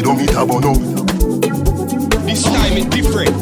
kilometer bono. This time it's different.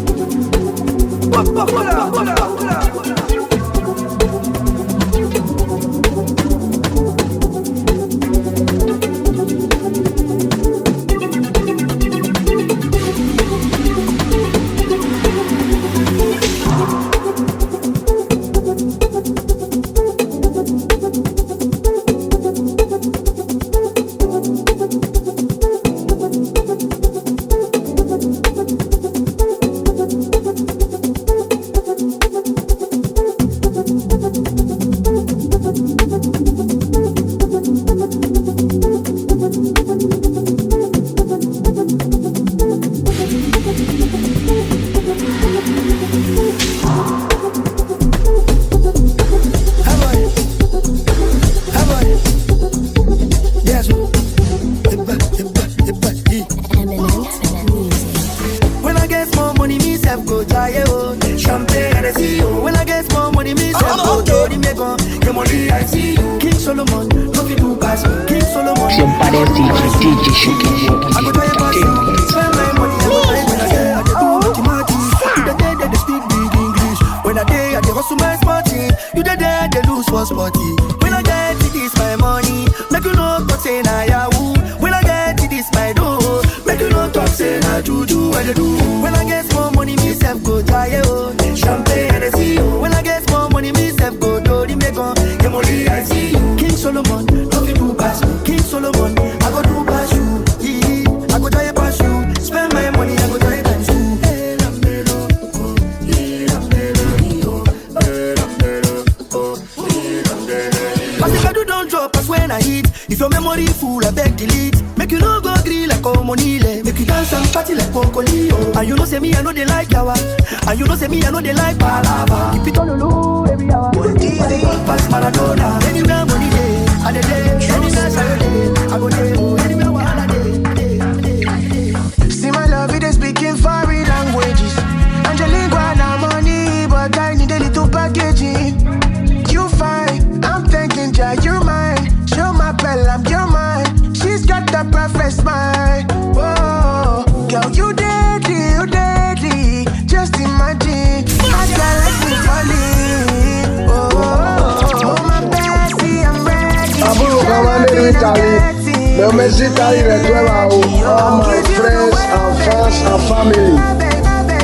All my friends and fans and family.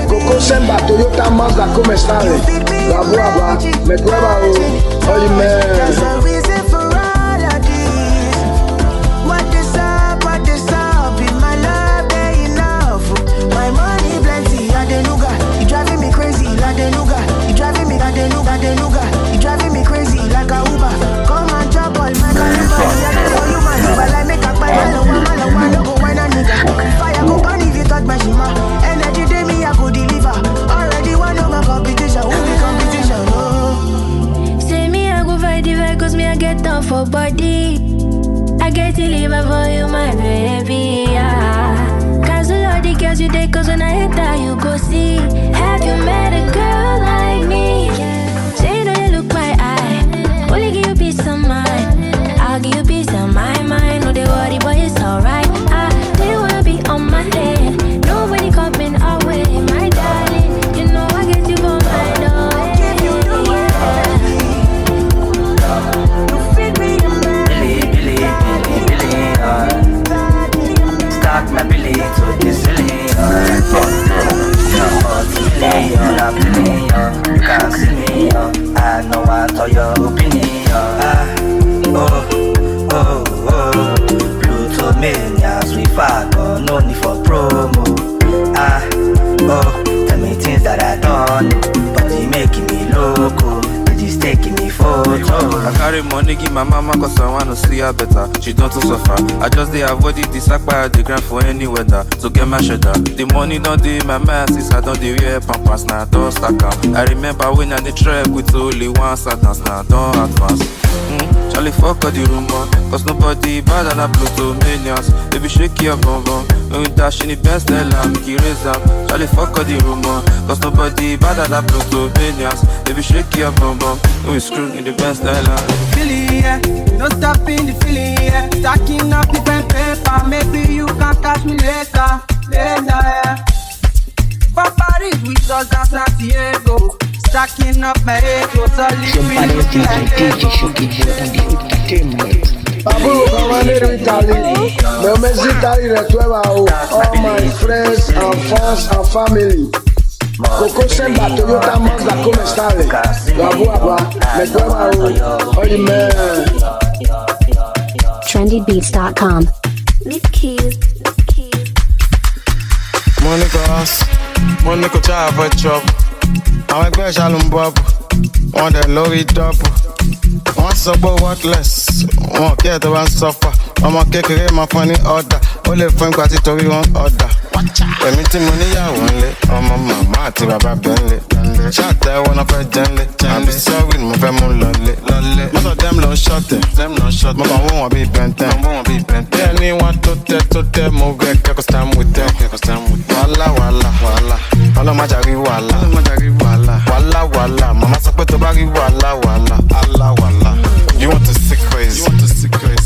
Coco Semba, Toyota Mazda, come stare. La Buaba, me prueba, oye, man. For body, I get to live for you, my baby. Yeah. Cancel all the girls you take, cause when I hit that, you go see. Have you met a girl like me? Say that you look my eye. Only give you peace of mind. I'll give you peace of my mind. No, they worry, but it's alright. They wanna be on my head. Nobody coming away, my darling. You know I get you for my door. Start my belief to this million. I'm million. You can't see me. I know what all your opinion. Pluto manias, we fuck, no need for promo. Tell me things that I don't know, but you making me loco. Taking me photo. I carry money, give my mama cause I wanna see her better. She don't to suffer. I just they avoid it, this sack by the ground for any weather. So get my shoulder. The money don't do my masses, I don't do wear pampas, now don't stack up. I remember when I the trek with only one sentence, now don't advance. Charlie fuck all the rumor, cause nobody better than Pluto manias. Baby shake your bum bum, when we dash in the best Stella, make you raise up. Charlie fuck all the rumor, cause nobody better than Pluto manias. Baby shake your bum bum, when we screw in the best Stella. feeling, yeah. No stopping the feeling, yeah. Stacking up the pen paper, maybe you can catch me later, yeah. For Paris with us and Santiago, stacking up my ego, Somebody's DJ Entertainment. Babu, come on in Italy. Me visit Italy all my friends and fans and family. Coco Semba, Toyota Mazda, come stare. Babu Abba, me tweba oh man. Trendybeats.com. Money go try for trouble. Àwọn ẹgbẹ́ ṣàlùmbọ́ọ̀bù, wọ́n dẹ̀ lórí dọ́ọ̀bù. Wọ́n sọ pé worthless, wọn kí ẹ̀ tó bá ń sọ́fà. Ọmọ kékeré máa fún ní ọ̀dà, ó lè fún ìgbà títorí wọn ọ̀dà. Èmi tí mo níyàwó ńlé, ọmọ màmá àti bàbá bẹ̀ ńlé. Ṣàtẹ̀wọ́ náà fẹ́ jẹ́ ńlé, àbí sọ́ọ̀rì ni mo fẹ́ mú lọlé. Most of them ló ń ṣọ̀tẹ̀, mo kàn wọ́n wọn bíi bẹ̀ntẹ́. Bí ẹni wọn tó tẹ́, mo rẹ̀ kẹ́kọ̀ọ́ stand with them. Wàhálà, ọlọ́mọdé rí wàhálà. Wàhálà, màmá sọ pé tó bá rí wàhálà. You want to see crazy,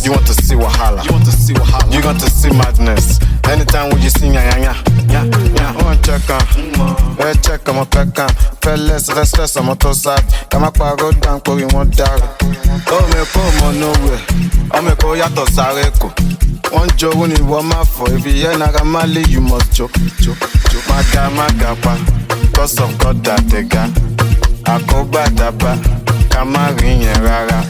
you want to see wahala, you want to see madness. Anytime when you see ya. On check on my pecan. Fellas, restless, I'm to sad. Come up, go down, go in one dog. Oh, me come nowhere. Oh, me go yato sareko. One joke when you want my for. If you ain't a mali, you must joke. Magapa, cause of God that they got. I go back daba, Kamarin rara.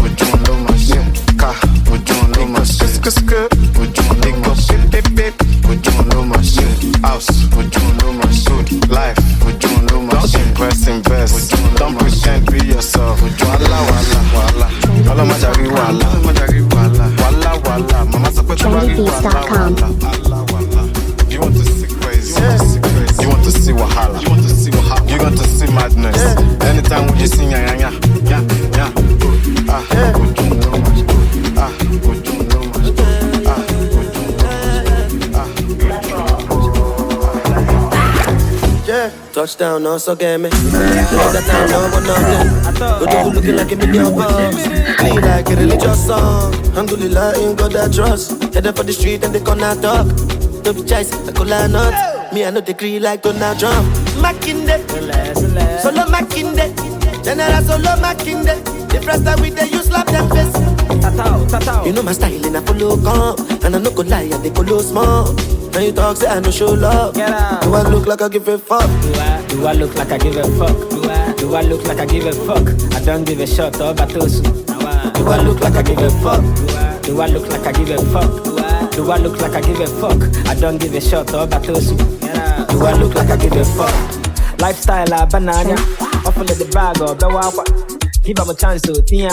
Ojúmọ̀ ló máa ṣe ká, ojúmọ̀ ló máa ṣe ojúmọ̀ ló máa ṣe ojúmọ̀ ló máa ṣe house, ojúmọ̀ ló máa ṣe life, ojúmọ̀ ló máa ṣe invest, don't pretend be yourself. Wàhálà, ọlọ́mọdé rí wàhálà, màmá sọ pé tó bá rí wàhálà. You want to see crazy, you want to see wahala, you want to see madness. Anytime when you see ya. Touchdown, also get me. That time, no one nothing. But you looking like a million bucks. Clean like a religious song. Alhamdulillah, ain't got that trust. Headed for the street and they gonna talk. Don't be choice, I could line up. Me, I know they agree like Donald Trump. Macinde, solo Macinde. General solo Macinde. The first time we they use slap them face. You know my style and I follow calm. And I no go lie, and they follow small. Now you talk, say I no show love. Do I look like I give a fuck? Do I look like I give a fuck? Do I look like I give a fuck? I don't give a shot of Batosu. Do I look like I give a fuck? Do I look like I give a fuck? Do I look like I give a fuck? I don't give a shot of Batosu. Do I look like I give a fuck? Lifestyle a banana. Often the bag or Bewawa. Give up a chance to Tia.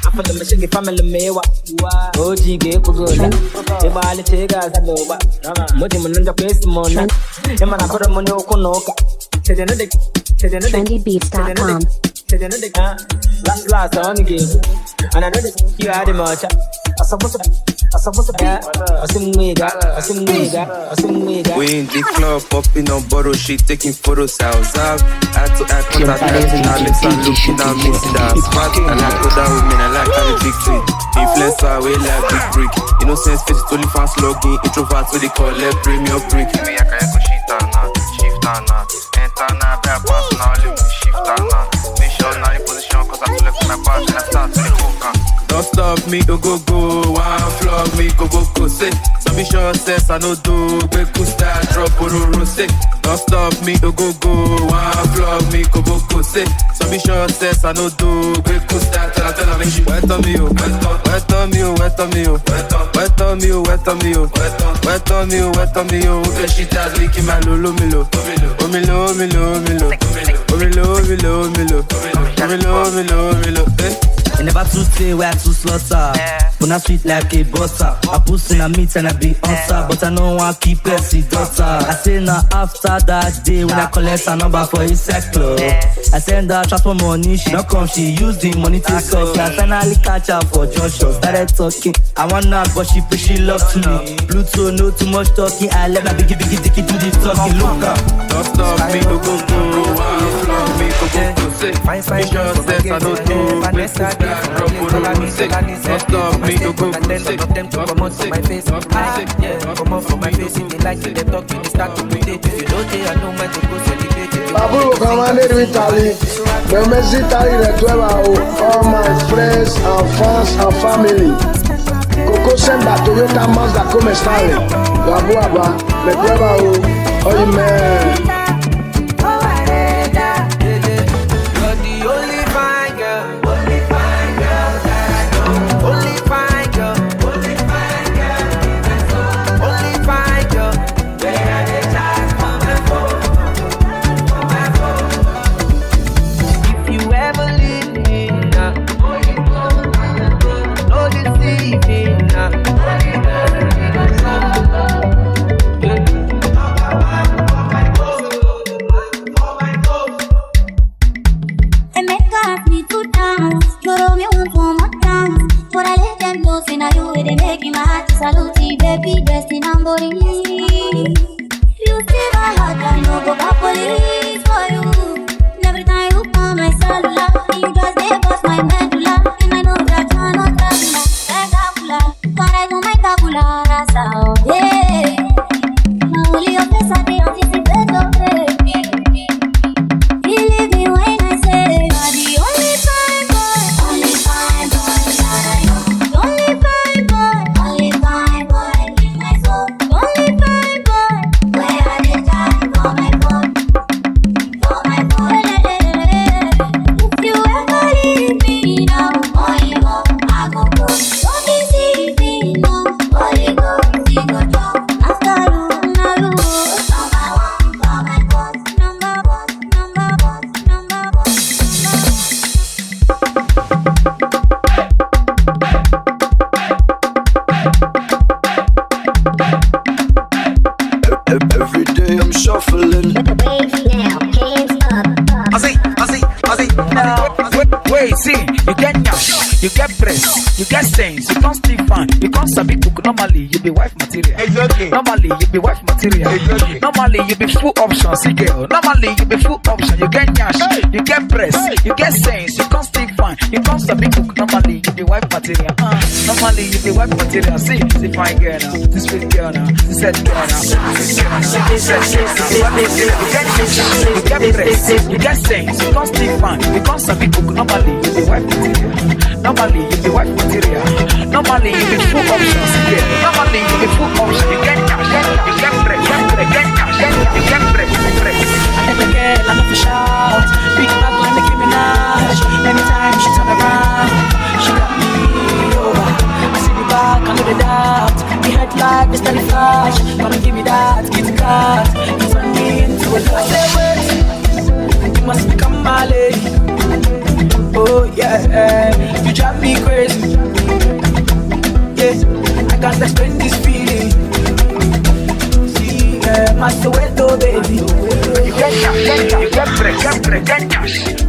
I feel the machine family mewa. OG gave for good. If I let you guys have over. Motimonanda place mona. Emana put a mono konoka. Trendybeats.com. Last on the game. And I know that you had the much. We in the club, popping on bottle shit, taking photos outside. Had to act on that now listen, looking at me, that's smart. I like older women, I like having big tweet. Influencer, we like big brick. Innocence, face it only fans logging. Introverts, what they call it, premium brick. Me, I can't go shift on now. Enter now, bad pass now, leave me shift on now. Make sure now you position, cause I feel like my pass and I start to the coca. Don't stop me, go, one flog me, go, say. So be sure, says I no do, break to start, drop, say. Don't stop me, go, one flog me, go, say. So be sure, says I no do, break to start, tell me, wet on me, okay, she does licking my lolo, milo. I never too stay where I too slaughter. But not sweet like a butter. I put in a meat and I be answer. But I know I keep Percy daughter. I say now after that day when I collect a number for his sector. I send her transfer money, she don't come, she use the money to suck. I finally catch her for junction, started talking. I want her, but she push she love to me. Bluetooth, no too much talking. I let my biggie dicky do the talking. Look up. Don't stop me, go go go. Love me, go go go. Say, it's just that I don't know. Don't stop me, go go go. Say, come on, my face. Come on for my face. If you like it, they talk, you start to play. If you don't care, I know when to go celebrate. Babu, come on, Italy. The Messi Italy, the 12 all my friends and fans and family. Coco Semba, Toyota Mazda, come style. Babu, the 12 oh man. Normally you be wife material. Normally you be full option, see girl. Normally you be full option. You get nyash, you get breast, you get sense, you can't stay fine, you can't stop it. Normally you be wife material. Normally you be wife material. See fine girl now, this sweet girl now, this sad girl now. You get breast, you get sense, you can't stay fine, you can't stop it. Normally you be wife material. Normally you be wife material. Normally you be full option, see girl. Normally you be full option. You get nyash, you get breast, you get nyash, you get breast. I never get, I never shout. Big bad like Nicki Minaj. Anytime she turn around, she got me over. I see the back, I know the doubt. The headlight, the steady flash. Gonna give me that, get the card. You turn me into a love. I say wait, you must become my lady. Oh yeah, you drive me crazy. Yeah, I can't explain this feeling. Master Weto, baby. You get cash, you get breast,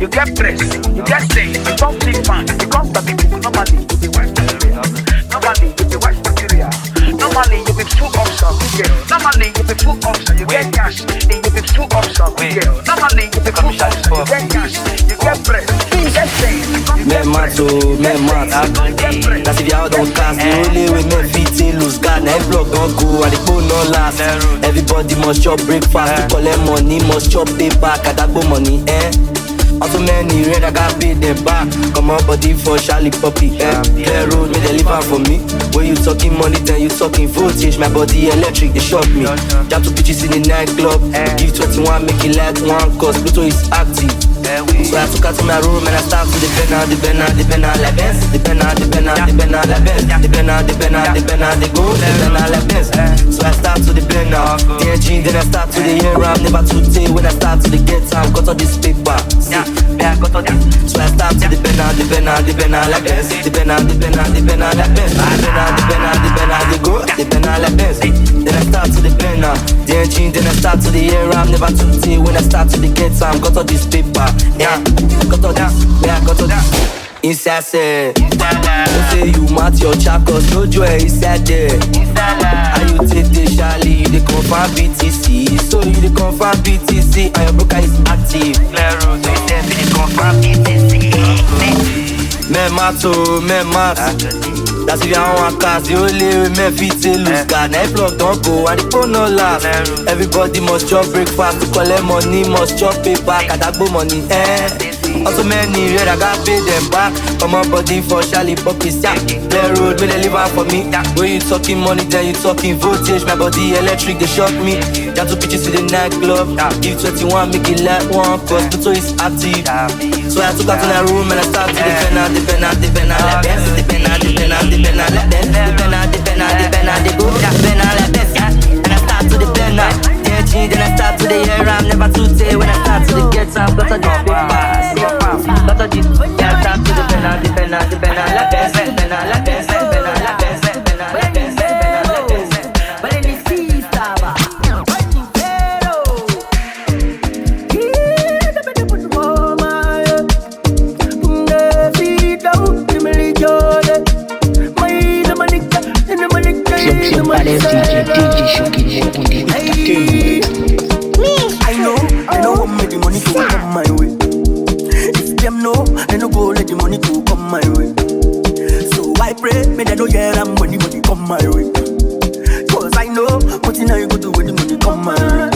you get breast, you get sense, you can't be fine, you can't stop it. Normally you be wife material. Normally you be wife material. Normally you be full option, girl. Normally you be full option, you get cash, you be full option, girl. Normally you be full option, you get cash, you get breast, you get sense, you can't get breast. That's if y'all don't cast. The only way men fit in lose God. Now block don't go and the phone no last. Everybody must chop breakfast. To collect money, must chop paper. Katago money, Also many red, I got paid them back. Come on body for Charlie Puppy, Clear road, me deliver for me. When you talking money, then you talking voltage. My body electric, they shock me. Jump to bitches in the nightclub. Give 21, make it like one, cause Pluto is active. So I took her to my room and I start to depend on like Benz. Depend on like Benz. Depend on they go, depend on like Benz. So I start to depend now. DNG, then I start to the year round. Never to day when I start to the get time. Got all this paper. See, I got all this. So I start to depend on depend like this. Depend like this. Depend like this. Then I start to depend now. The engine, then I start to the air. I'm never too tea when I start to the get time. Got all this paper, yeah. Got all that, yeah. Got all that. Inside say, don't say you mat your chakos, no joy inside there. How you take the Charlie, you the confirm BTC. So you the confirm BTC, and your broker is active. Claro, so you say the confirm BTC. Men mat. That's if you want cars, you only men fit to lose car. Now plug don't go, and the phone no last. Everybody must chop breakfast to collect money, must chop paper, kadagbo money, Also many red, I got pay them back. From my body for Charlie Poppy's yeah. Play road, may they live out for me. When you talking money, then you talking voltage. My body electric, they shock me. Got two pitches to the nightclub. Give 21, make it like one, cause Pluto is active. So I took out to the room and I started to depend on like this. Depend on like this. They go like this. And I start to depend on. Then I start to the air, I'm never too tight when I start to the get time. Got a deep pass, got a deep. Yeah, I start to depend on like this. Depend on like this. But in the sea, Saba. I know, they don't want me the money to come my way. If them know, they don't go let the money to come my way. So I pray, may they don't hear them when the money come my way. Cause I know, what you know you go do when the money come my way.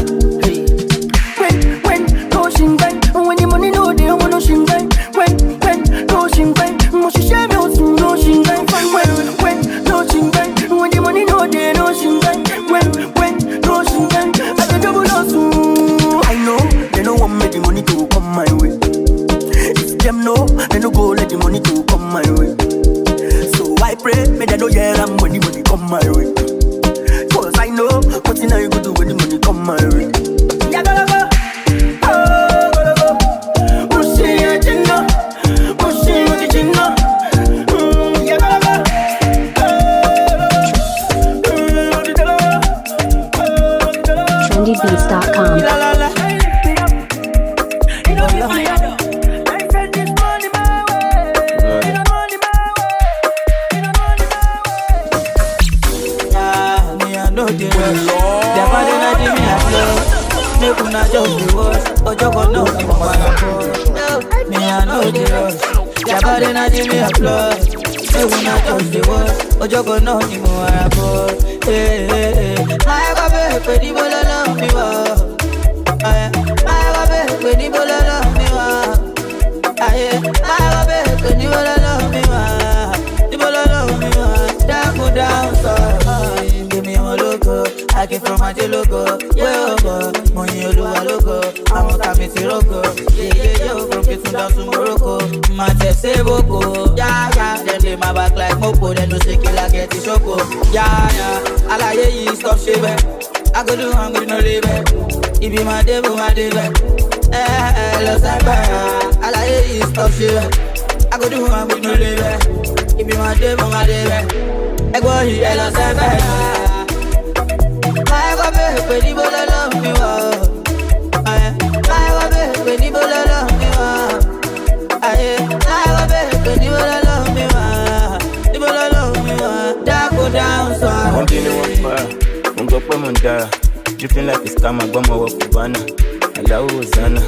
When, no shingai, when the money no, they don't want no shingai. When, no shingai, must share me also no shingai. When, no shingai, when the money no, they no shingai. When, no shingai, I can double no soon. I know, they don't want me the money to come my way. If them know, they don't go let the money to come my way. So I pray, may they don't hear them when the money come my way. Cause I know, what you know you go do when the money come my way. Yeah, gotta go. Trendybeats.com. Ojogo no ni mo ara bo my baby pe ni bololo mi wa my baby pe ni bololo mi wa my baby pe ni bololo mi wa down so give me one logo I came from my logo yeah money oluwa logo àwọn ta mi ti rogo yeah from Kitun down to Morocco my say boko yeah then they my back like mopo then no shake it like get it shoko yeah alaye yi stop shave I go do I'm gonna live it be my devil lo sapa alaye yi stop shave I go do I'm gonna live it be my devil egbo yi lo sapa my baby pe ni bololo mi wa my baby pe ni bololo mi wa One day one fire, one go for Mandara. Dripping like a scam, I got my work Cubana. Allahu Hosanna,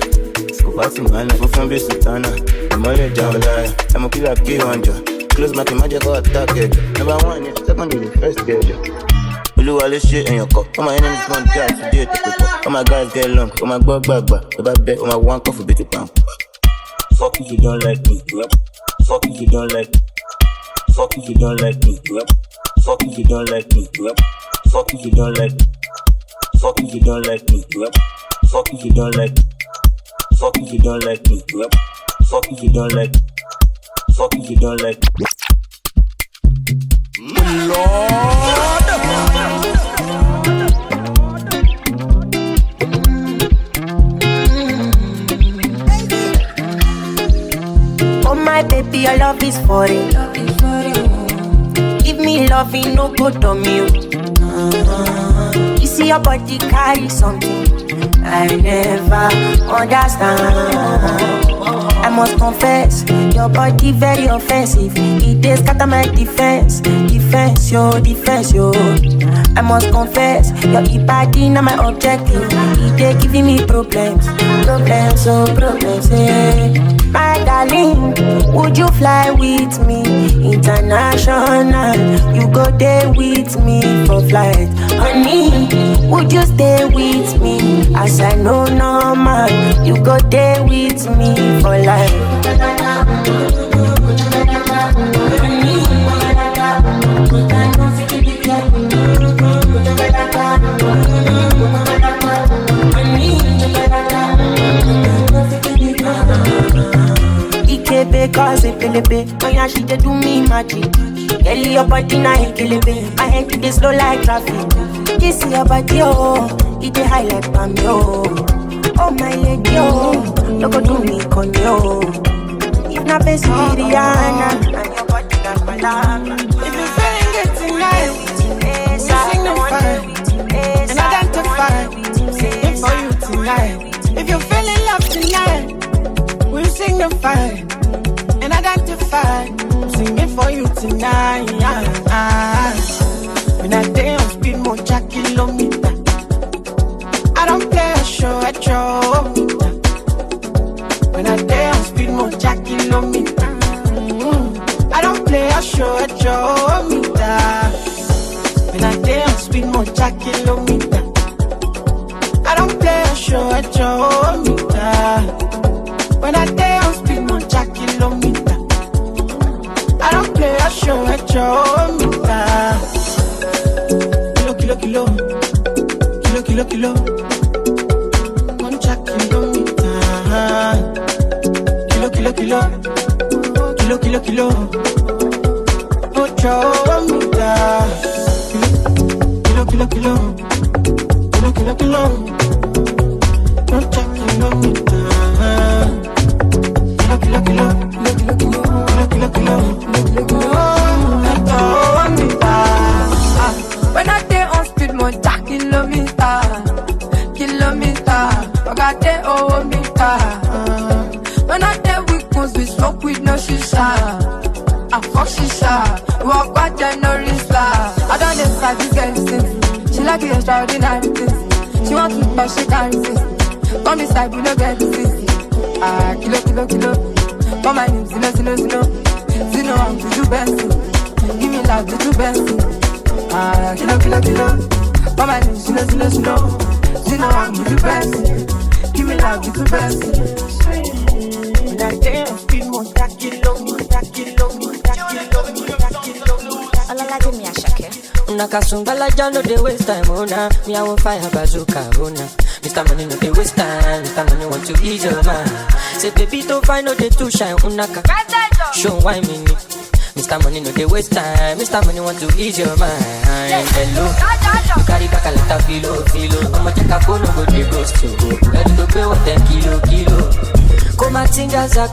Scopati Mana, go from Base Sultana. I'm all a Jawala, I'm a killer K1. Close my magic or attack it. Number one is second is the first gauge. Blue all this shit in your cup. All my enemies want to die today. All my guys get long, all my bug. If I bet, all my one coffee bit to pound. Fuck if you don't like me, yep. Fuck if you don't like me. Fuck if you don't like me, yep. Fuck if you don't like me, yep. Fuck if you don't like me. Fuck if you don't like me, yep. Fuck if you don't like me. Fuck if you don't like me, yep. Fuck if you don't like me. Fuck if you don't like me. Oh my baby, your love is foreign. Give me loving, no good on you. You see your body carry something I never understand. I must confess, your body very offensive. It is scatter my defense, yo. I must confess, your body not my objective. It is giving me problems, yeah. My darling, would you fly with me international? You go there with me for flight. Honey, would you stay with me? As I know normal, you go there with me for life. Because it pelebe, oh yeah, she dey do me magic. Girl, your body na ekelebe, my head dey slow like traffic. Kiss your body, oh, it dey high like palm, oh. Oh my lady, oh, no go do me con yo. If na face Rihanna, and your body na palama. If you feeling good tonight, signify and identify, sing for you tonight. If you feeling love tonight, we signify and identify, singing for you tonight. When I day on speed, more kilometer. I don't play a show at your meter. When I day on speed, more kilometer. I don't play a show at your meter. When I day on speed, more kilometer. I don't play a show at your meter. When I day on speed, more kilometer. I don't play a show at your meter. Kilo. One kilometer. Kilo. Put your meter. Kilo. One kilometer. When I day on speed, more kilometer. I got day over meter. When I day we cause we smoke with no shisha. I fuck shisha. Walk back there no risla. I don't decide this girl is simple. She like the extraordinary things. She wants to but she can't resist. Come beside we no get this. Kilo. For my name, Zino. Zino, I'm to do best. Give me love, to do best. Kilo. For my name, Zino. Zino, I'm to do best. Give me love, to do best. When I dance, speed more, kilo. Olala de mi ashake. Nakasumbala jano de waste time, ona. Me I want fire bazooka, ona. Mr. Money no dey waste time. Mr. Money want to ease your mind. Say baby don't find no day to shine, unaka. Show why me need. Mr. Money no dey waste time. Mr. Money want to ease your mind. Hello, you carry back a lot of filo. I'ma check a phone, no go dey ghost you. Ready to pay what 10 kilo. Kumatingaza.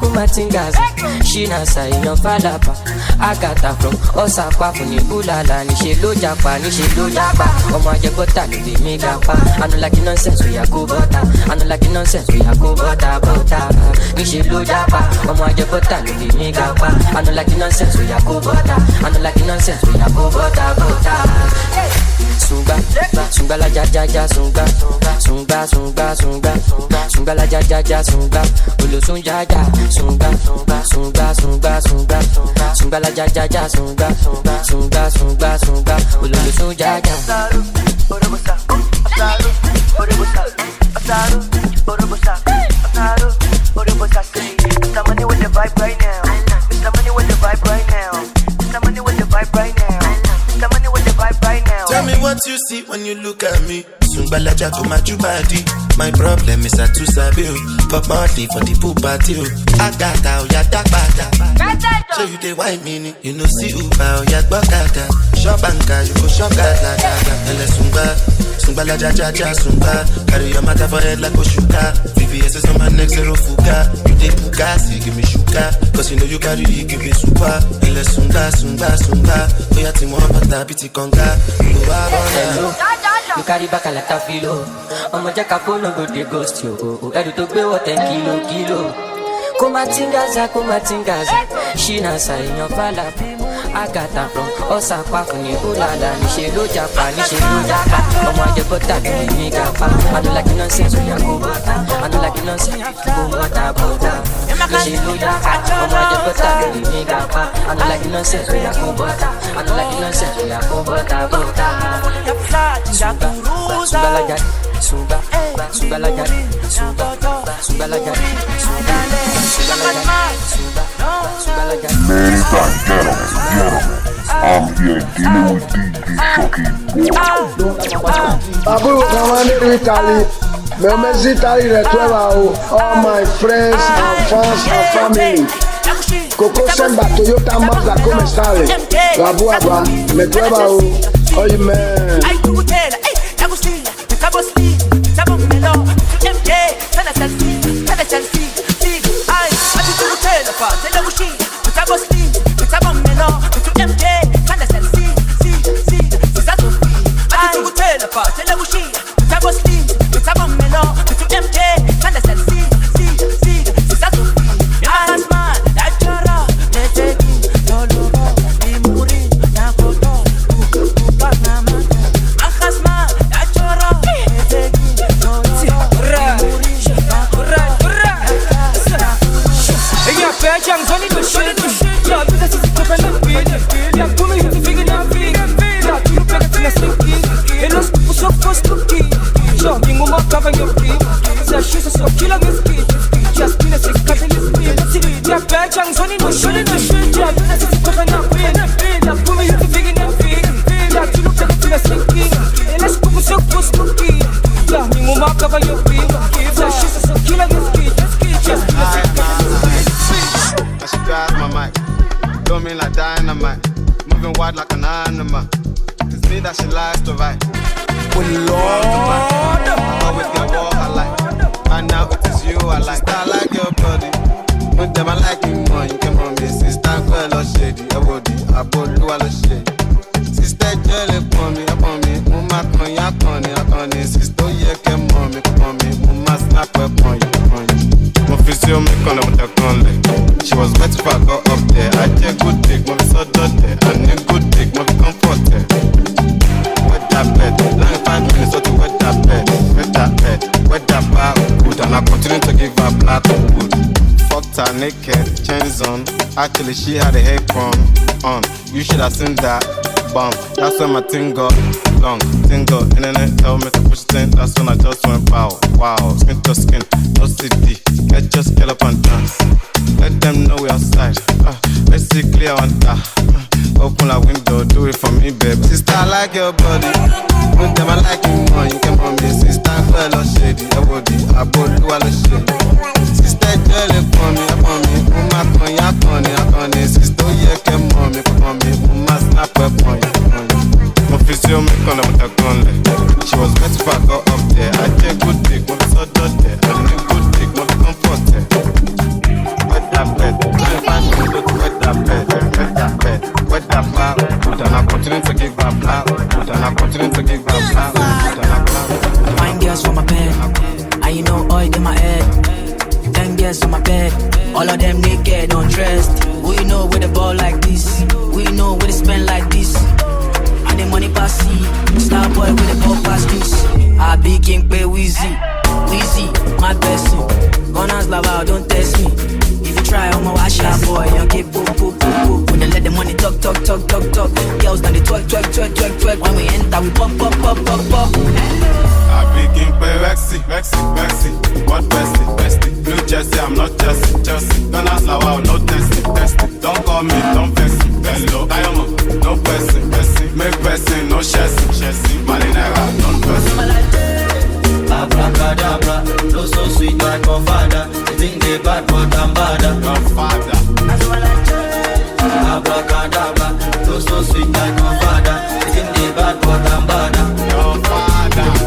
She na say no falapa. Agata from Osaka from Ibulala. Nishe lo japa. Omo aje bota no dey me gapa. I no like nonsense, we a go butter. Nishe lo japa. Omo aje bota no dey me gapa. I no like nonsense, we a go butter. Sunga la ja sunga. Sunga la ja sunga. Olo sunga sunga. Sunga la ja sunga. Olo sunga. Mr. Money with the vibe right now. Mr. Money with the vibe right now. Mr. Money with the vibe right now. Mr. Money with the vibe right now. Tell me what you see when you look at me. Sungbalaja to my body. My problem is I too sabi. Pop money for the pool party. I got out, ya tak bada. So you dey white meaning. You know see Uber, ya gbokada. Shop banka, you go shop gada. Ele Sumba la cha sumba. Carry your matter for head like Oshuka. VVS is on my neck, zero fuka. You take puka, see give me shuka. Cause you know you carry it, give me super. Ele sunga. Oya ti mo pata biti konga. You carry back a lot of filo. I'm a jack up on go de ghost you. Edu to be what 10 kilo. Kumatingaza. Shina sa in your fala. I got that from Osaka from you. Ulala, Nishi Japa. I'm on the butter, nigga. I don't like nonsense when you go butter. I don't like nonsense. Go butter. Nishi Japa. I'm on the butter, nigga. I don't like nonsense when you go butter. I don't like nonsense when you go butter. Suba Ladies and gentlemen, I'm here dealing with DJ Shocking Boy. Abu Kamande Italy, Memezi Italy Retwewa, all my friends and fans and family. Coco Semba Toyota Mazda come stare. Gabuaba, Metwewa, oh man. Like an animal. It's me that she likes to ride. Oh Lord, I always get what I like. And now it is you I like. I like your body. When them I like you more, you come on me. Sister girl or shady, your body. I bought you all the shady. Sister girl upon me. Mama con ya con it. Sister yeah come on me. Mama snap up on you. My physio me con with the con. She was better if I go up there. I take good dick, my so dirty. And a good dick, my comfort. Wet that bed, long 5 minutes, so to wet that bed. Wet that bar, good. And I continue to give her black wood. Fucked her naked, chains on. Actually, she had a apron on. You should have seen that bump. That's when my thing got long. Internet tell me to push thing. That's when I just went wow. Skin to skin, no CD. Let's just get up and dance. Let them know we outside. Let's see clear on that. Open a window, do it for me, baby. Sister, I like your body. When them I like you more, you come on me. Sister, girl or shady, your body. I bought you all the shady. Sister, girl, upon me. Mama, con ya. Sister, yeah, come on me. Mama, snap up on you. My physio me con with a gun. She was better if I go up there. I take good dick, my so dirty. I need good dick, my comfort. Wet that bed, wet that bar. And I continue to give her black. Fine girls for my bed, and you know oil in my head. 10 girls on my bed, all of them naked, undressed. We know where the ball like this, we know where they spend like this. And the money pass see, star boy with the ball pass this. I be king pay Weezy, my person. Gunners love out, don't test me. If you try, I'ma wash out, boy. You keep poop. When they let the money talk. Girls now they twerk. When we enter, we pop. I begin pay Vexy. What bestie? Blue Jersey, I'm not Chelsea. Gunners love out, no testing. Don't call me, don't vex me. Hello, Diamond, no pressing. Make pressing, no chasing. Marinera, don't pressing. Abracadabra, no so sweet like my father. They think they bad, but I'm badder. Godfather. Abracadabra, no so sweet like my father. They think they bad, but I'm badder. Your father.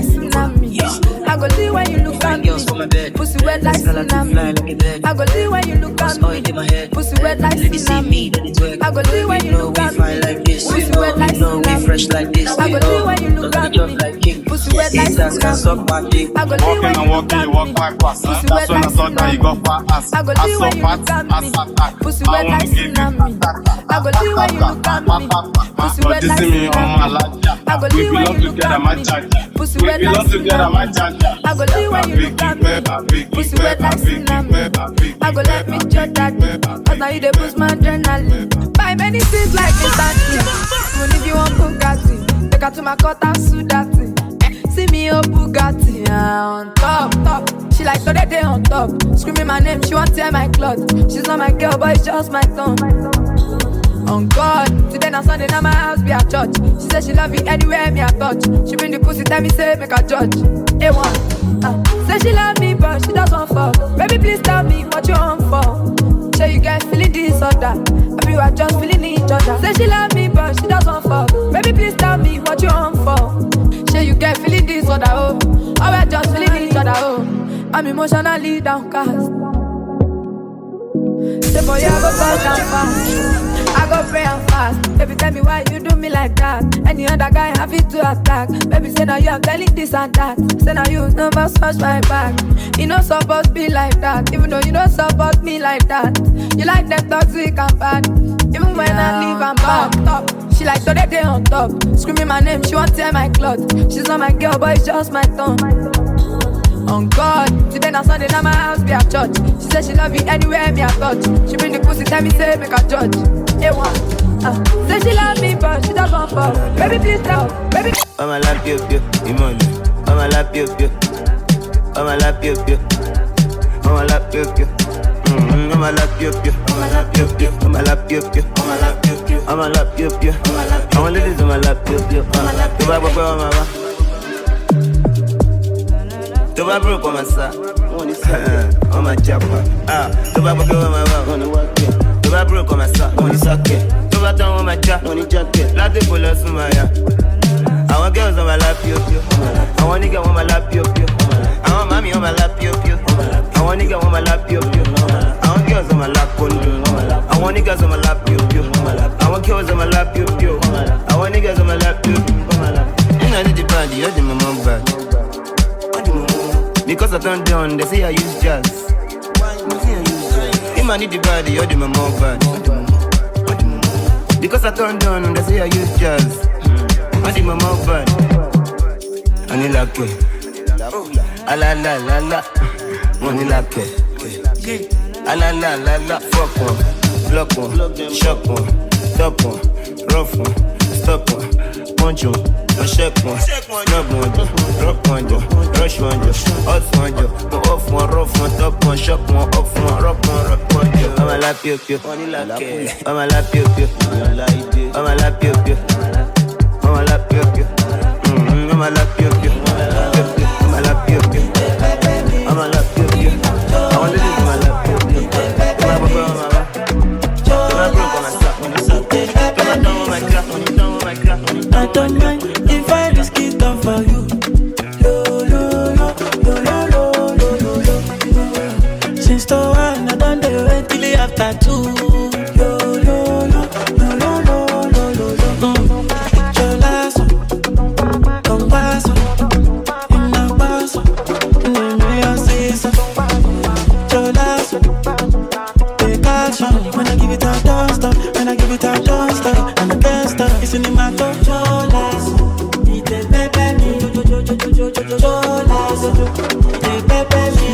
like tsunami. I go leave when you look at me. Pussy wet like tsunami. I go leave when you look at me. Pussy wet like tsunami. I go leave when you look at me. Pussy wet like tsunami. I go leave when you look at me. Pussy wet like tsunami. I go leave when you look at me. Pussy wet like tsunami. I go leave when you look at me. Pussy wet like tsunami. I go leave when you look at me. Pussy wet like tsunami. I go leave when you look at me. Pussy wet like tsunami. I go leave when you look at me. Pussy wet like tsunami. I go let me judge that. Cause now you dey boost my adrenaline. Buy many things like instantly. Even if you want Bugatti, take her to my court and sue that thing. See me oh Bugatti on top. She like so they on top. Screaming my name, she want tear my cloth. She's not my girl, but it's just my tongue. On God, today na Sunday, now my house be a church. She said she love me anywhere me I touch. She bring the pussy, tell me say make a judge. A1, say she love me but she doesn't fuck. Baby please tell me what you want for. Say you get feeling this or that. Baby we are just feeling each other. Say she love me but she doesn't fuck. Baby please tell me what you want for. Say you get feeling this or that. Oh, we're just feeling each other. Oh, I'm emotionally downcast. Say boy I go touch and fast. I go pray and fast. Baby, tell me why you do me like that. Any other guy have it to attack. Baby, say now you are telling this and that. Say now you never scratch my back. You not supposed to be like that. Even though you don't support me like that. You like that toxic and bad. Even when I leave, I'm back. She like so they on top. Screaming my name, she want tear my cloth. She's not my girl, but it's just my tongue. On God, today na Sunday, now my house be a church. She said she love me anywhere me I touch. She bring the pussy, tell me say make a judge. A1, say she love me but she doesn't fall. Baby please tell, baby. I'ma lap you, Imoni. I'ma lap you, I'ma lap you, I'ma lap you, I'ma lap you, I'ma lap you, I'ma lap you, I'ma lap you, I'ma lap you, I want ladies I'ma lap you, to buy what mama. To buy broke on my side, on my chopper. To buy what mama. To buy broke on my side, on the socket. To buy down on my jack, on the jacket. Let the bullets on my I want girls on my lap, I want nigga on my lap, I want mommy on my lap, I want nigga on my lap, I want girls on my lap, I want niggas on my lap, I want girls on my lap, I want niggas on my lap, I need the body, you're the mama bad. Because I turned down, they say I use jazz. If I need the body, you're the mama bad. Because I turned down, they say I use jazz. I need my mouth bad. I need like it. A la la la la. Money like it. A la la la la. Fuck one, block one, shock one, top one, rough one, stop one, punch one, shake one, snub one, drop one, rush one, off one, off one, rough one, top one, shock one, off one, rock one, I'ma lap you, I'ma lap you, I'ma lap you. I'ma lap you, I'ma lap you, I'ma lap you, I'ma lap you, I want to do my lap you, I don't mind if I risk it all for you. Since the one I done the wait till after two. When I give it out, don't stop. When I give it out, don't stop. And I can't stop. It's in my top. Cholas, eat the pepper me. Cholas, eat the pepper me.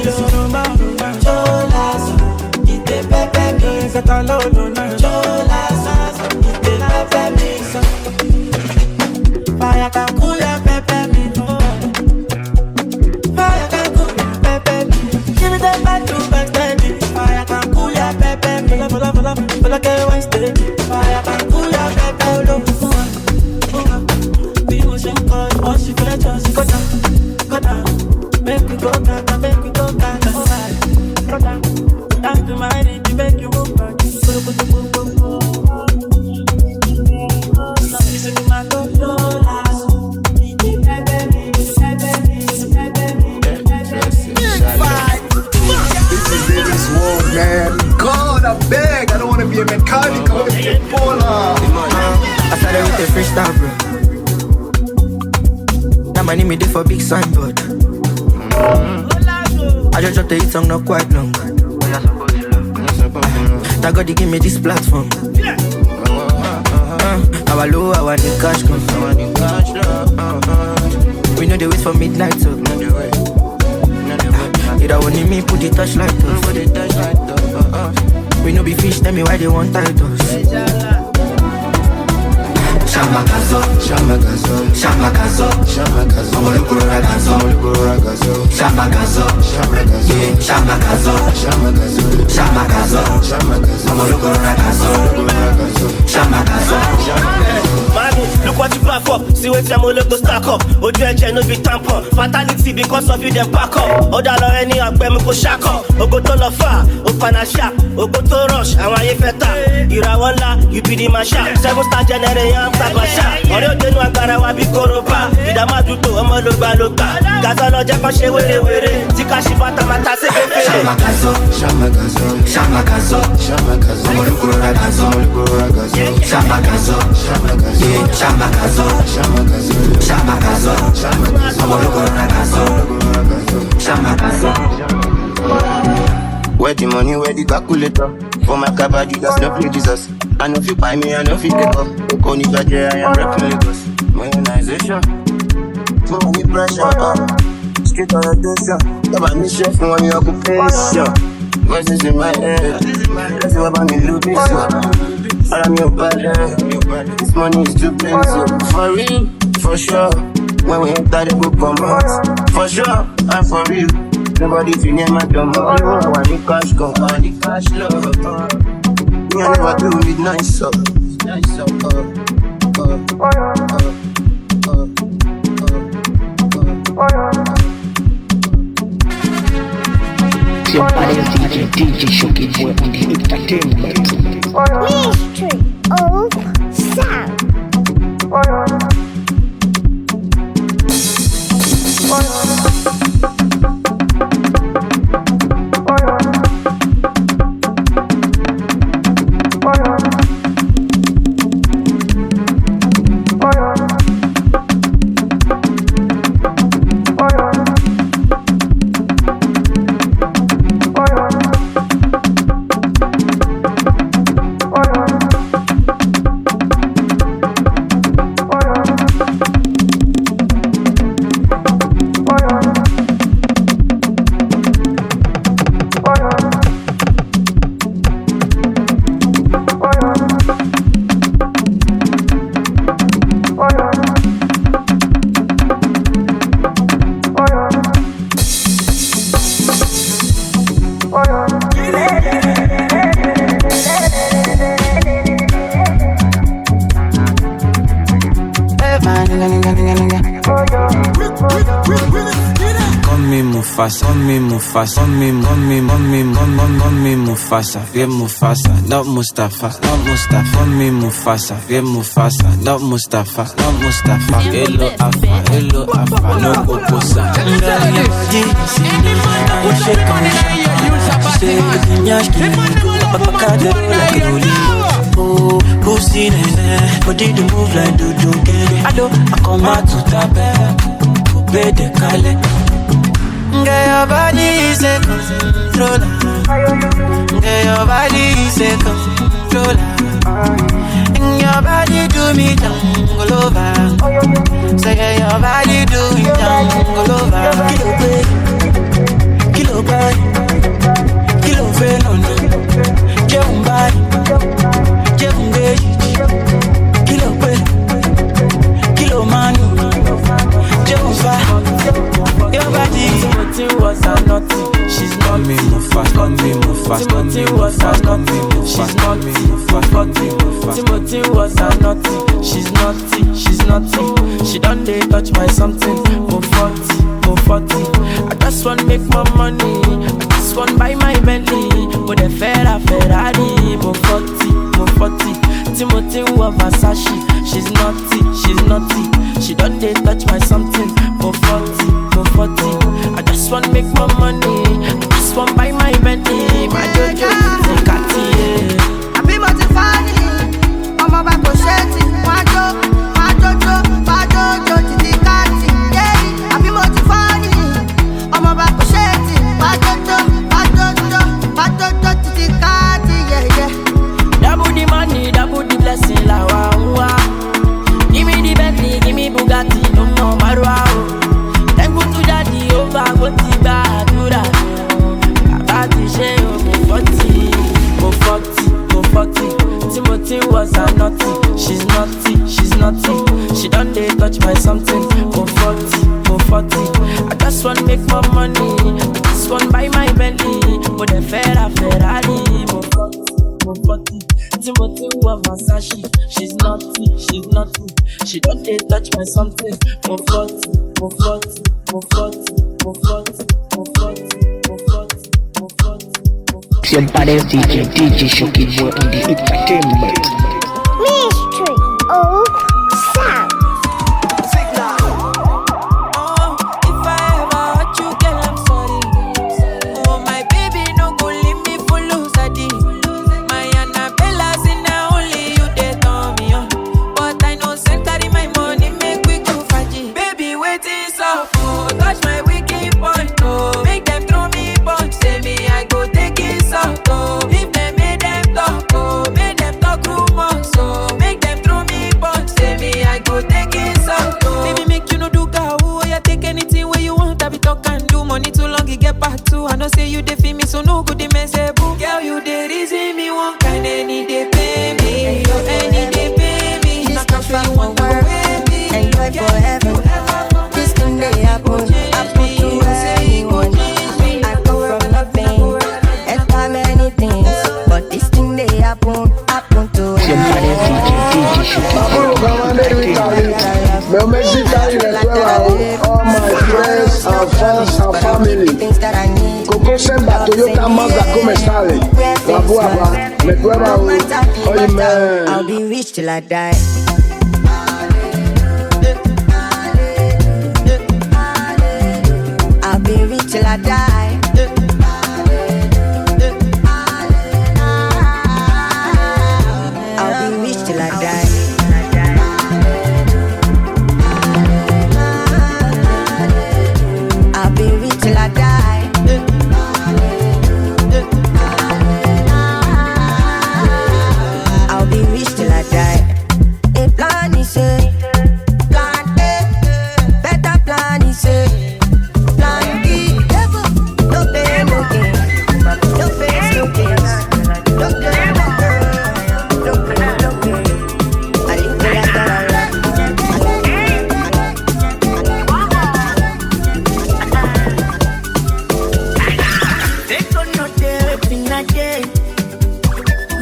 Cholas, eat the pepper me. Cholas, eat the pepper me. Fire can cool your pepper me. Fire can cool your pepper me. Give it a bad to back, baby. Fire can cool your pepper me. Feel like I want to stay. Fire can cool your pepper me. Be motion call, once you feel just go down. Make me go down, make me go down. Go down, down to my knee, to make you move back. Listen to my controllers. Eat the pepper me, money me there for big signboard. I just dropped the hit song not quite long. That God, they give me this platform. Our low, our the cash come. We know they wait for midnight, so you don't want me put the touchlight up. We know be fish, tell me why they want titles. Shamakazo, Shamakazo, Shamakazo, Shamakazo, Amolukuro ragazo, Shamakazo, Shamakazo, Shamakazo, Shamakazo, Shamakazo, Shamakazo, Amolukuro ragazo, Shamakazo. Look what you back up, see what your molo go stack up. Ojú ẹ̀jẹ̀ no be tampon, fatality because of you them back up. Ọ̀dà lọ ẹni àgbẹ̀ mi kò ṣàkọ̀. Ogo tó lọ fà, ó paná ṣá. Ogo tó rush, àwọn ayé fẹ́ tà. Ìràwọ̀ ńlá, you be the masha. 7-star generation, I'm Tabasha. Ọ̀rẹ́ òde nu agbára wa bí koroba. Ìdààmú àdúgbò, ọmọ ló gbà ló gbà. Gàzọ́ lọ jẹ́ kó ṣe wérewère. Tí ká ṣe bàtà máa ta sí fẹ́fẹ́. Shamakazo, Shamakazo, Shamakazo, Shamakazo, Amolukuro ragazo, Shamakazo, Shamakazo, Shamakazo, Shamakazo, Shamakazo, Shamakazo, Amolukuro ragazo, Shamakazo. Where the money, where the calculator? For my cabin, you just no play Jesus. I know if you buy me, I know if you get up. Only Nigeria, I am rapping Lagos. Monetization, money pressure, street orientation. About me, chef, money occupation. Voices in my head, let's see what I'm in Lubis. All I'm your bad head, this money is too plenty. For real, for sure. When we enter the book, come out. For sure, and for real. Nobody feel near my dumb. All I want the cash come, all the cash love. Me I never do midnight so. Your body is DJ Shoki Boy on the entertainment. Mystery of Sound. Mufasa, yeah Mufasa, not Mustafa, not Mustafa, me Mufasa, yeah Mufasa, not Mustafa, not Mustafa. Hello Alpha, no Kokosa. Oh, pussy nene, body to move like Dodo Kenny. I come out to tap it, bed the kale. Get your body is a controller. Get your body is a controller. And your body do me jungle over. Say get your body do me jungle over. Kilo bay, kilo fenono. Jump by, jump bay. Kilo bay, kilo manu. Jump far, your body. Timothy was a naughty, she's not me Mufasa. Timothy was a naughty, she's not me Mufasa. Timothy was a naughty, she's naughty. She done they touch my something, go 40. I just want make more money, I just want buy my Bentley, but the Ferrari, go 40. Timothy was Versace, she's naughty. She done they touch my something, go 40. I just want make more money, I just want buy my Bentley, my Jojo, Cartier. I be motivated, I'm about to share it. My Jojo, Titi Carti, yeah. for money. This one by my belly. But the Ferrari. Mufoti. Timothy of Versace. She's naughty. She don't dare touch my something. Mufoti. Siempre es DJ Shoki Boy on the entertainment. Mystery of sound. If I ever hurt you, girl, I'm sorry. Oh, my baby, no go leave me for lose a day. My Annabella's in now, only you they turn me on. But I know send carry my money, make we go faji. Baby, waiting so oh, touch my wicked point, oh. Make them throw me punch, say me I go take it out, oh. If they made them talk, oh, make them talk rumors, oh. Make them throw me punch, say me I go take it out, oh. Baby, make you no do gaoo, oh, yeah, take anything where you want, I be talk and do. Money too long, it get back to. I know say you dey feel me, so no good, they mess a boo. Girl, you dey reason me one kind, any day pay me, any day pay me. This not for one word, and life forever. This can they happen to anyone. I come from nothing, and time many things, but this thing they happen to All my friends and fans and family. Coco Semba, Toyota Mazda, come stare. Labuaba, me prueba hoy. Oye, man. I'll be rich till I die. I'll be rich till I die. I'll be rich till I die. I'll be rich till I die. I'll be rich till I die. A plan is a plan A, better plan is a plan B. No pain, no gain, no face, no gains, no pain, no pain, no pain, no pain. I live the life that I love. They don't know they're rapping again.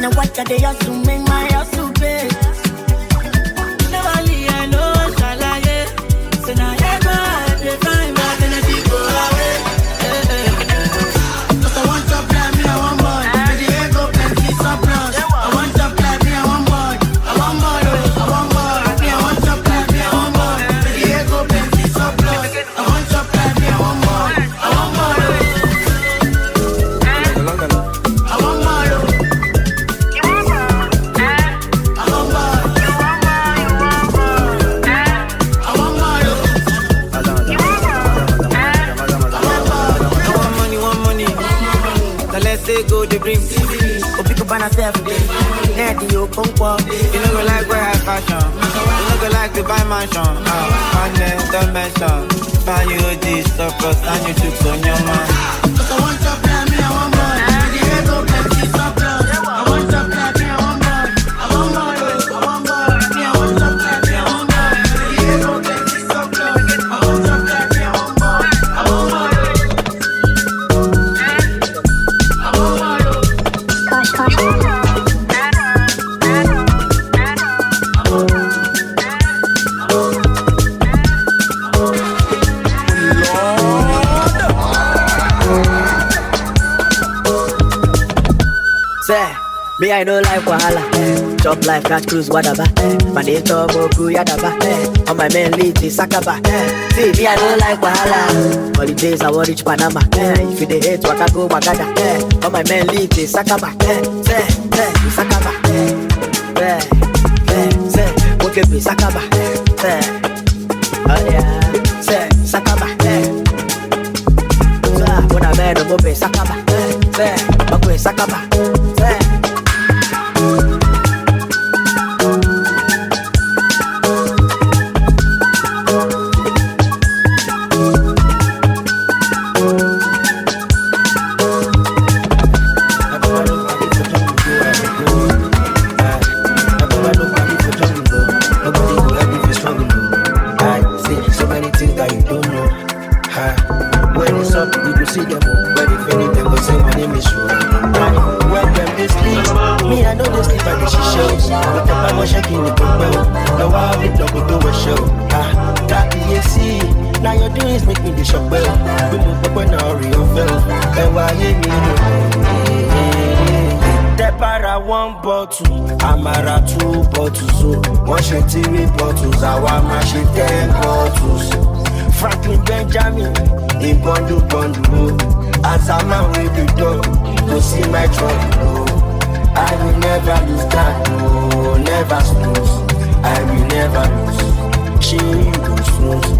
Now what are they have to make my house to pay? No only I know shalaye. So now ever they find my energy go away. Cause I want to play me, I want boy. The ego plenty surplus. I want to play me, I want boy. I want boy, I want boy. Me, I want to play me, I want boy. The ego plenty surplus. I want to play me, I want boy. I want boy. Go the bring go pick up on a self. Net you come walk. You know go like wear high fashion. You know go like to buy mansion. Money dimension. Buy you this stuff and you took on your man. Cause I want to play me, I want boy. The ego plenty surplus. I want to play me, I want boy. I want boy, I want boy. Me, I want to play me, I want boy. The ego plenty surplus. I want to play me, I want boy. I want boy. Say, me I know life wahala. Chop life, catch cruise, whatever. Manito, moku, yadaba. On my main lead, the sakaba. See, me I know life wahala. Holidays, I want reach Panama. If you the hate, waka go, wagada. On my main lead, the sakaba. Say, the sakaba. Say, okay, the sakaba. Say, oh yeah. Say, sakaba. Say, when I'm mad, I'm going sakaba. Say, okay, sakaba. Say. So many things that you don't know. When rise up, we go see them. But if any them go say my name is sure. When them they sleep, me I know they sleep at the shows. But the time was shaking the bell. Now I be double do a show. That see. Now your doings make me the shock bell. We move up when I real fell. And why you the para 1 bottle, Amara 2 bottles. So 1 shit 3 bottles, Awama shit 10 bottles. Franklin Benjamin, in bundle. As I'm out with the dog, go see my trouble. I will never lose that, no, never snooze. I will never lose. She go snooze.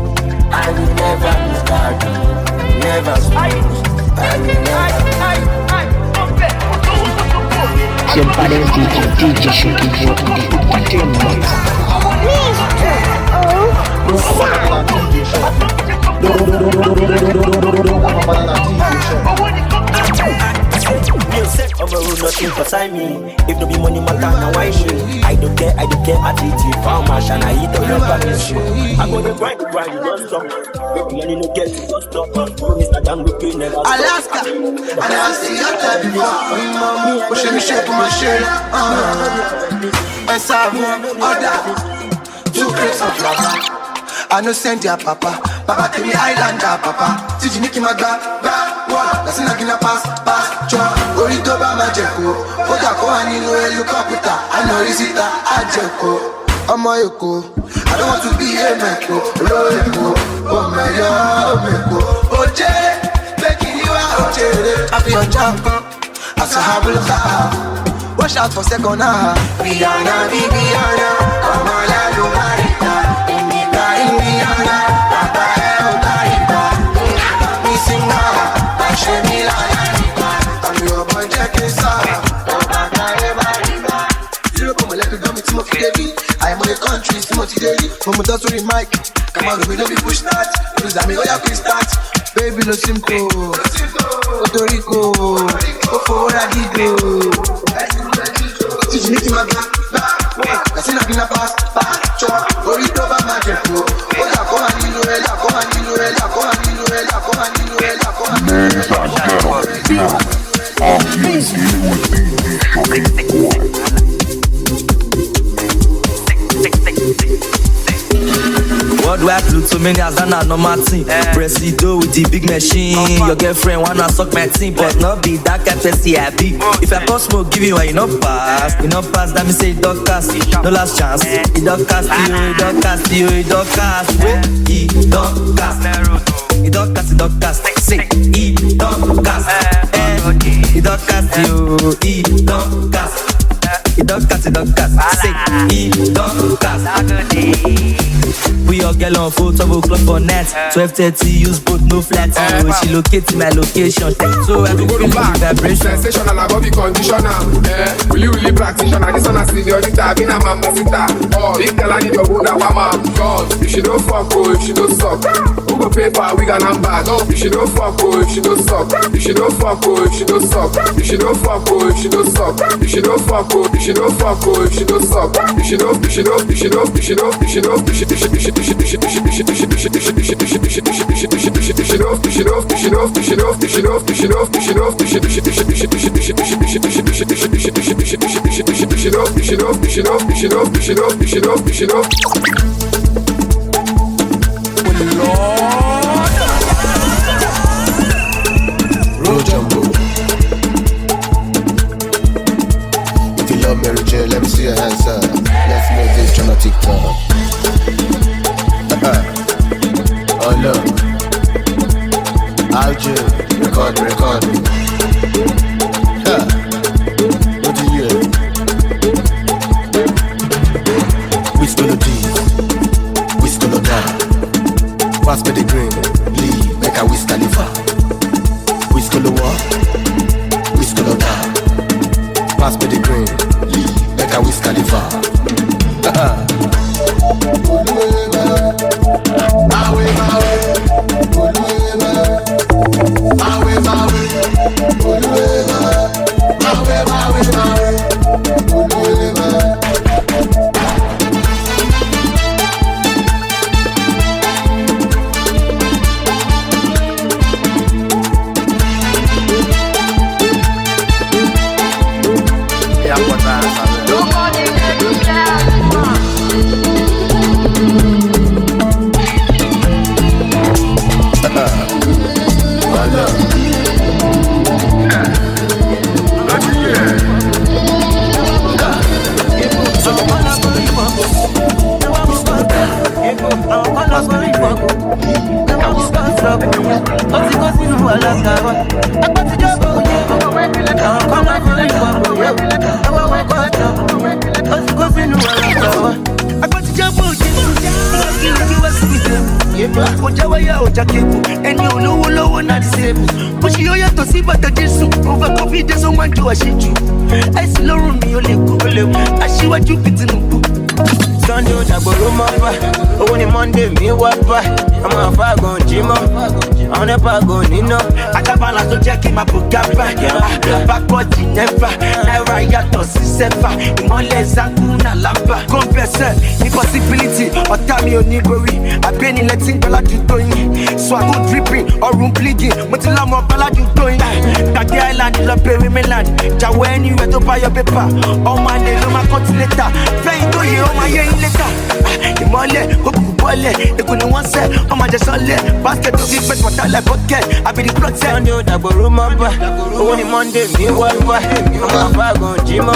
I will never lose that, never snooze. I will never. Somebody DJ Shoki for the entertainment. Nothing beside me. If no be money matter, now why me? I don't care attitude. Found my shine, I eat the love issue. I go to grind, don't stop. Money no get, don't stop. Mr. Damn, we pay never stop. Alaska, I never see your type before. Pushing me shape on my shirt. And other 2 crates of lava. I no send your papa to me islander papa. See Nicky Maga, that's in a gina pass, John, Orito Bamajeko, Odako, and you know, look up with that. I know it's it, Ajeko, Amayoko. I don't want to be a Meko, Loreko, Omeko, Oje, making you out, I feel your jump, as a habit. Watch out for second half. Rihanna, Viviana, come on, Marita, Indiana, Papa, Elgarita, missing now, I should be like. I am on the country, Timothy Daly. From the story, Mike. Come on, we don't be push that. Because I mean, oh, yeah, please start. Baby, no simple. Puerto Rico. Go for what I did. Teach Nicky Maga. That's in a gina pass. Chop. Orito Bamajeko. Oh, yeah, come on, Niluela. Come on, Niluela. Come on, Niluela. Come on, Niluela. Come on, Niluela. I'm here dealing with DJ Shoki. What do I do to many as I know my team? Presido with the big machine. Your girlfriend wanna suck my team, but not be that kind of happy. If I post smoke, give you one, you know pass. You know pass, that me say it don't cast. No last chance. It don't cast you, it don't cast you, it don't cast. Wait, it don't cast. It don't cast, it don't cast. Say, it don't cast. It don't cast you, it don't cast. It don't cast, say, it don't cast. We all get on 4 o'clock for net. 12:30, use both, no flat. She locate my location. So I go back. Sensational, I go be conditional. Really practitioner. This one I see the auditor. Been a mamacita. Oh, big girl, I need to go down, mama. God, if she don't fuck, oh, if she don't suck. Who go pay for a wig and I'm bad? If she don't fuck, oh, if she don't suck. If she don't fuck, oh, if she don't suck. If she don't fuck, oh, if she don't suck. If she don't fuck, oh, if she don't fuck, oh, if she don't suck. If she don't, if she don't, if she don't, if she don't, if she don't, if she If you love Mary J, let me see your hands up. Let's make this channel TikTok. Oh no, I'll just record. What do you hear? Which gonna do? Which gonna die? Pass me the green, leave, make a whisk Khalifa. Which gonna walk? Which gonna die? Pass me the green, leave, make a whisk Khalifa. lagawa. I got to jump on you. Come on, for you. I want to go. I go for no lagawa. I got to jump on you. You was with them. Ojawaya Ojakebu, and you know low not disabled. Push you to see but the Jesu over coffee doesn't want to ashit you. I slow me only go. I see what you put in the Sunday, I go room up. Only Monday, me wapa. I'm a fagon, Jimo. I'm never going in. I got balance to check in my book. Backward, never. Never yet to see Sefa. Imole Zakuna Lampa. Compressor, impossibility. Or Tamio Nibori. I penny letting Bella do doing. So I go dripping or room bleeding. Mutilamo Bella do doing. That the island is a berry melon. Jawen, you went to buy your paper. Oh my name, my continental. Fly to you, oh my year. Imole, Bole, they couldn't want say, oh my just only basket to give first water like bucket. I be the plot sound you that go remember. Only Monday, me wife, I'm a bag on Jimo.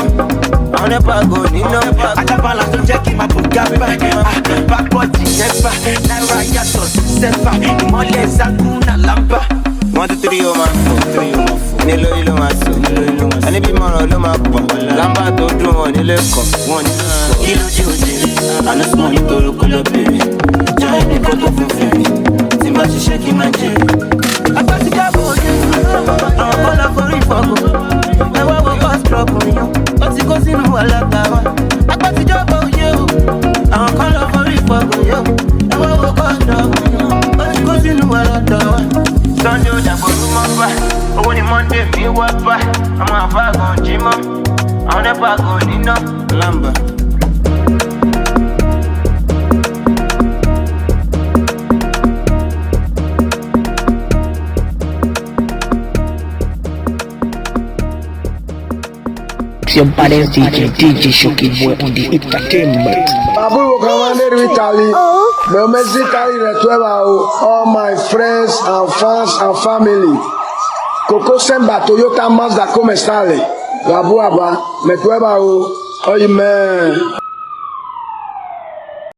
I'm a bag on Nino. I got balance to check in my book. Backward, never. Now I got to Sefa. Imole, Zakuna, Lampa. 1, 2, 3, oh man, 4. Nilo ilo maso, ani bi moro lo ma po. Lamba to dun won ile ko, won ni. Kilo jodi, ana small to ko lo baby. Join me ko to fun femi. Timba si shake my jẹ. Apati ka bo je. Àwọn bola for ifoko. E wa wo cause trouble yo. O ti ko sínú alagawa. Apati jo bo je o. Àwọn kan lo for ifoko yo. E wa wo cause trouble yo. O ti ko sínú alagawa. Sunday da bo rumba. Only Monday, me wapa. I'm a vagon, Jimo. I'm a vagon, Nino, Lamba. Your parents DJ Shoki Boy on the entertainment. Babu will command Italy. The Messi all my friends and fans and family. Coco Semba Toyota Mazda come stale. Babu Aba, me cueva o. Oye, man.